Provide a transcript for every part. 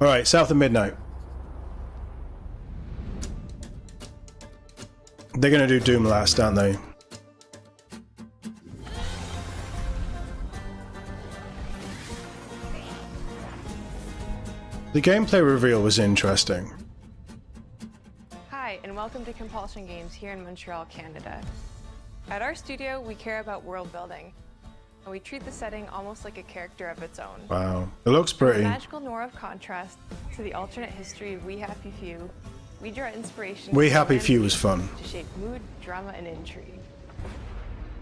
Alright, south of midnight. They're gonna do Doom last, aren't they? The gameplay reveal was interesting. Hi, and welcome to Compulsion Games here in Montreal, Canada. At our studio, we care about world building, and we treat the setting almost like a character of its own. Wow, it looks pretty. From the magical noir of contrast to the alternate history of We Happy Few, we draw inspiration. We Happy Few was fun. To shape mood, drama, and intrigue.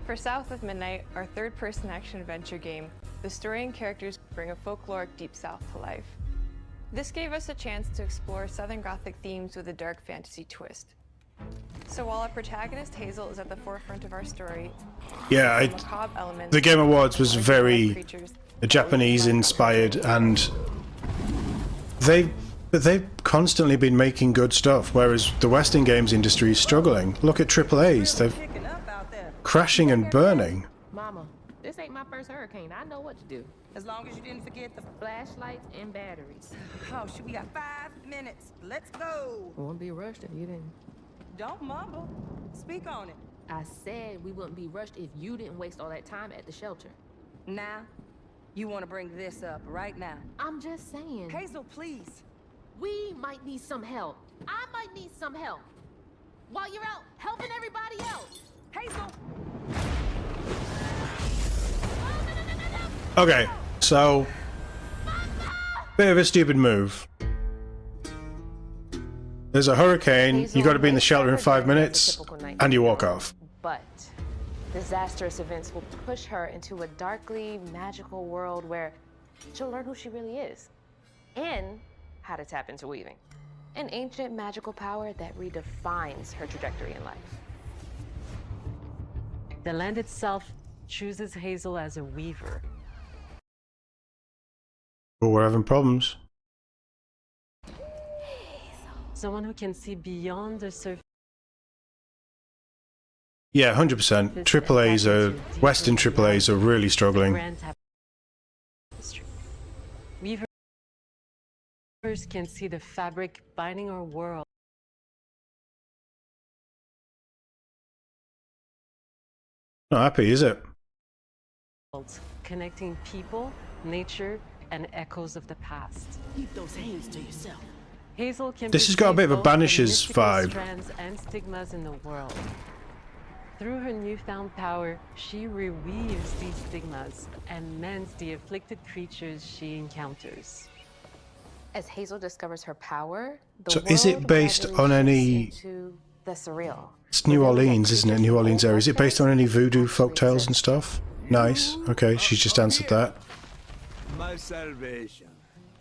For South of Midnight, our third-person action-adventure game, the story and characters bring a folkloric Deep South to life. This gave us a chance to explore Southern Gothic themes with a dark fantasy twist. So while our protagonist Hazel is at the forefront of our story, yeah, the Game Awards was very Japanese inspired, and they've constantly been making good stuff, whereas the Western games industry is struggling. Look at AAAs, they're crashing and burning. Mama, this ain't my first hurricane. I know what to do. As long as you didn't forget the Flashlights and batteries. Oh, shoot, we got 5 minutes. Let's go. We wouldn't be rushed if you didn't. Don't mumble. Speak on it. I said we wouldn't be rushed if you didn't waste all that time at the shelter. Now, you want to bring this up right now. I'm just saying. Hazel, please. We might need some help. I might need some help. While you're out helping everybody else. Hazel! Okay, so bit of a stupid move. There's a hurricane, you got to be in the shelter in 5 minutes, and you walk off. But disastrous events will push her into a darkly magical world where she'll learn who she really is and how to tap into weaving, an ancient magical power that redefines her trajectory in life. The land itself chooses Hazel as a weaver. But we're having problems. Someone who can see beyond the surface. Yeah, 100%. AAAs are, Western AAAs are really struggling. Weavers can see the fabric binding our world. Not happy, is it? Connecting people, nature, and echoes of the past. Keep those hands to yourself. Hazel can This has got a bit of a perceive both the Banishers mystical vibe. strands and stigmas in the world. Through her newfound power, she reweaves these stigmas and mends the afflicted creatures she encounters. As Hazel discovers her power, So is it based on any... into the surreal. It's New Orleans, isn't it? New Orleans area. Is it based on any voodoo folktales and stuff? Nice. Okay, she's just answered that. My salvation.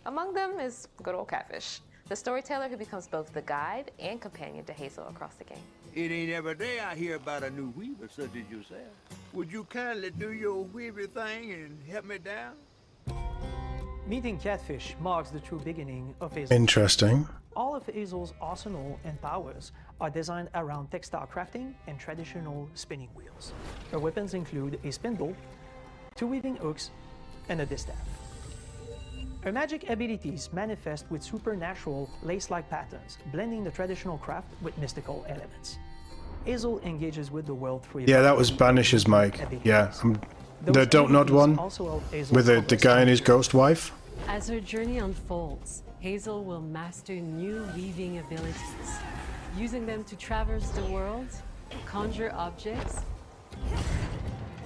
Among them is good old Catfish, the storyteller who becomes both the guide and companion to Hazel across the game. It ain't every day I hear about a new weaver such as yourself. Would you kindly do your weaver thing and help me down? Meeting Catfish marks the true beginning of Hazel's. Interesting. All of Hazel's arsenal and powers are designed around textile crafting and traditional spinning wheels. Her weapons include a spindle, 2 weaving hooks, and a distaff. Her magic abilities manifest with supernatural lace-like patterns, blending the traditional craft with mystical elements. Hazel engages with the world through... Yeah, that was Banishers, Mike. Yeah, the Don't Nod one, with the guy and his ghost wife. As her journey unfolds, Hazel will master new weaving abilities, using them to traverse the world, conjure objects,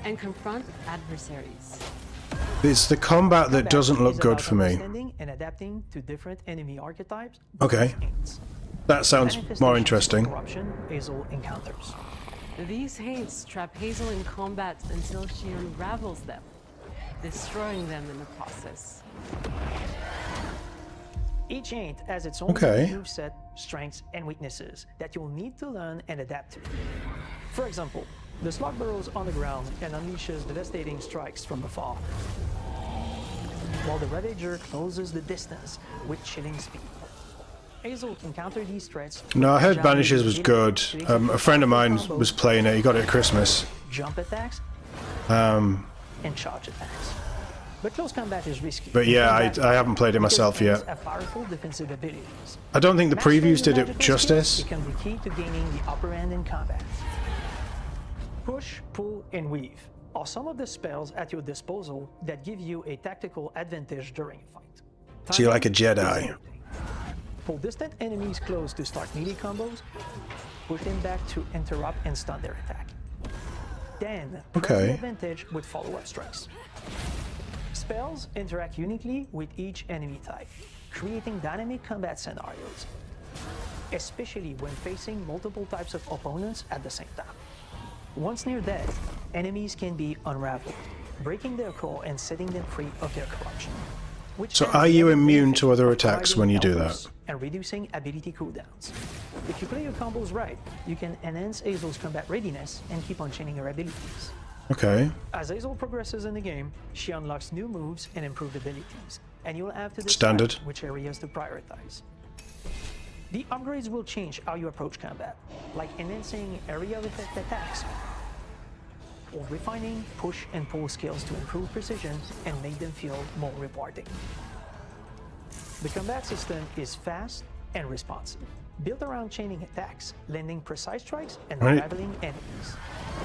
and confront adversaries. It's the combat that doesn't look good for me. And adapting to different enemy archetypes. Okay, that sounds more interesting. Corruption Hazel encounters. These haints trap Hazel in combat until she unravels them, destroying them in the process. Each haint has its own moveset, strengths, and weaknesses that you'll need to learn and adapt to. For example, the slug burrows on the ground and unleashes devastating strikes from afar, while the Ravager closes the distance with chilling speed. Hazel can counter these threats. No, I heard Banishers was good. A friend of mine was playing it. He got it at Christmas. Jump attacks and charge attacks. But close combat is risky. But yeah, I haven't played it myself yet. Have powerful defensive abilities. I don't think the previews did Mastering it magical skills justice. can be key to gaining the upper hand in combat. Push, pull, and weave are some of the spells at your disposal that give you a tactical advantage during a fight. So you're like a Timing is Jedi. everything. Pull distant enemies close to start melee combos. Push them back to interrupt and stun their attack. Then, press Okay. the advantage with follow-up strikes. Spells interact uniquely with each enemy type, creating dynamic combat scenarios, especially when facing multiple types of opponents at the same time. Once near death, enemies can be unraveled, breaking their core and setting them free of their corruption. Which So has are you the immune benefit to other of attacks providing when you do health that? and reducing ability cooldowns. If you play your combos right, you can enhance Hazel's combat readiness and keep on chaining her abilities. Okay. As Hazel progresses in the game, she unlocks new moves and improved abilities, and you'll have to decide Standard. which areas to prioritize. The upgrades will change how you approach combat, like enhancing area of effect attacks, or refining push and pull skills to improve precision and make them feel more rewarding. The combat system is fast and responsive, built around chaining attacks, landing precise strikes, and Right. unraveling enemies.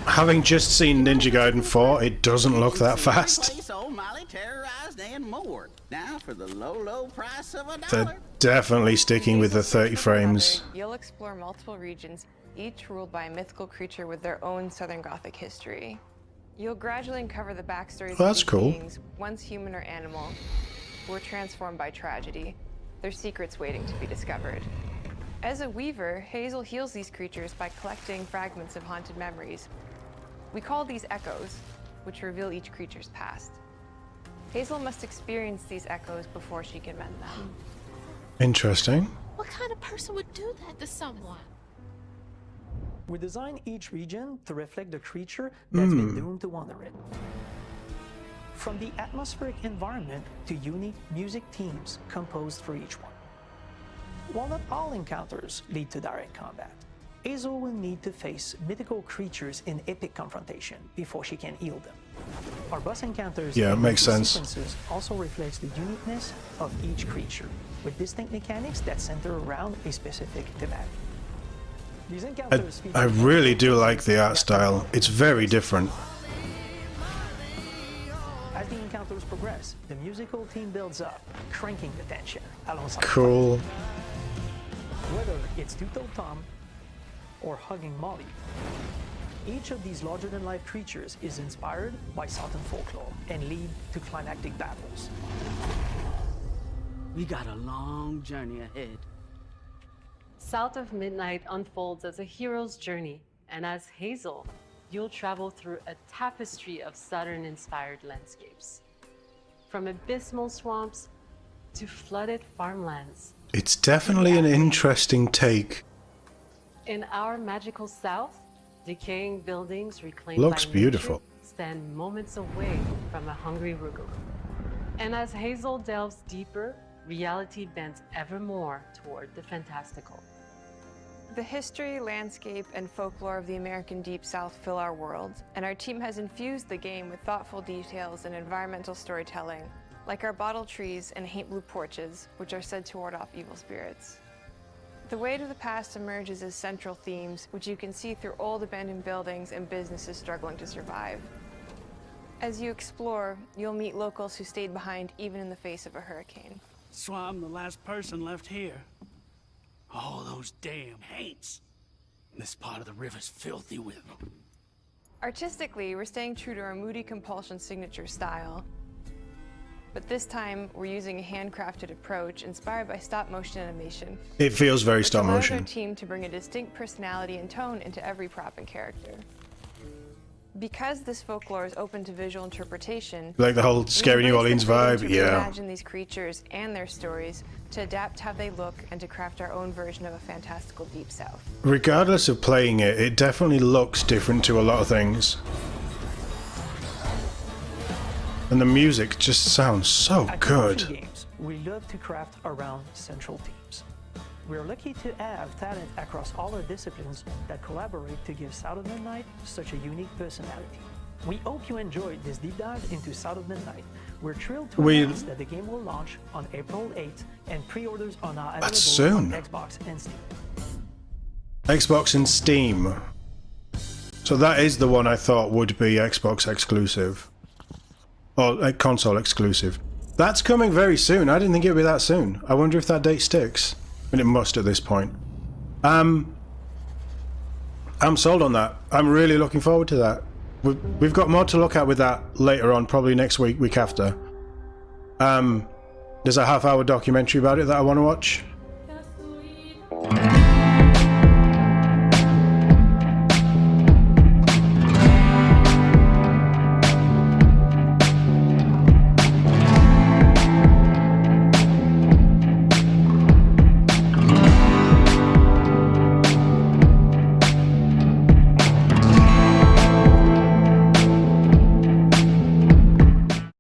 Having just seen Ninja Gaiden 4, it doesn't look that fast. Place old Molly terrorized and more. Now for the low, low price of $1. They're definitely sticking with the 30 frames. You'll explore multiple regions, each ruled by a mythical creature with their own Southern Gothic history. You'll gradually uncover the backstories of That's these cool. beings, once human or animal, who were transformed by tragedy, their secrets waiting to be discovered. As a weaver, Hazel heals these creatures by collecting fragments of haunted memories. We call these echoes, which reveal each creature's past. Hazel must experience these echoes before she can mend them. Interesting. What kind of person would do that to someone? We design each region to reflect the creature that's been doomed to wander it. From the atmospheric environment to unique music themes composed for each one. While not all encounters lead to direct combat, Hazel will need to face mythical creatures in epic confrontation before she can heal them. Our boss encounters Yeah, it and makes movie sense. sequences also reflects the uniqueness of each creature, with distinct mechanics that center around a specific thematic. These encounters feature I really do like the art style. It's very different. As the encounters progress, the musical theme builds up, cranking the tension alongside. Cool. Whether it's Two-Toed Tom or hugging Molly, each of these larger-than-life creatures is inspired by Southern folklore and lead to climactic battles. We got a long journey ahead. South of Midnight unfolds as a hero's journey, and as Hazel, you'll travel through a tapestry of Southern-inspired landscapes. From abysmal swamps to flooded farmlands. It's definitely an interesting take. In our magical South, decaying buildings reclaimed Looks by beautiful. nature stand moments away from a hungry Rugal. And as Hazel delves deeper, reality bends ever more toward the fantastical. The history, landscape, and folklore of the American Deep South fill our world, and our team has infused the game with thoughtful details and environmental storytelling, like our bottle trees and haint blue porches, which are said to ward off evil spirits. The weight of the past emerges as central themes, which you can see through old abandoned buildings and businesses struggling to survive. As you explore, you'll meet locals who stayed behind even in the face of a hurricane. So I'm the last person left here. All those damn haints. This part of the river's filthy with them. Artistically, we're staying true to our moody Compulsion signature style. But this time, we're using a handcrafted approach inspired by stop-motion animation. It feels very Which stop allows our motion. team to bring a distinct personality and tone into every prop and character. Because this folklore is open to visual interpretation, Like the whole we Scary New embrace the Orleans freedom vibe, to yeah. reimagine these creatures and their stories, to adapt how they look, and to craft our own version of a fantastical Deep South. Regardless of playing it, it definitely looks different to a lot of things. And the music just sounds so At good. Compulsion Games, we love to craft around central themes. We're lucky to have talent across all our disciplines that collaborate to give South of Midnight such a unique personality. We hope you enjoyed this deep dive into South of Midnight, we're thrilled to announce that the game will launch on April 8th, and pre-orders are now available soon. on Xbox and Steam. Xbox and Steam. So that is the one I thought would be Xbox exclusive. Or console exclusive. That's coming very soon. I didn't think it would be that soon. I wonder if that date sticks. I mean, it must at this point. I'm sold on that. I'm really looking forward to that. We've got more to look at with that later on, probably next week, week after. There's a half-hour documentary about it that I want to watch.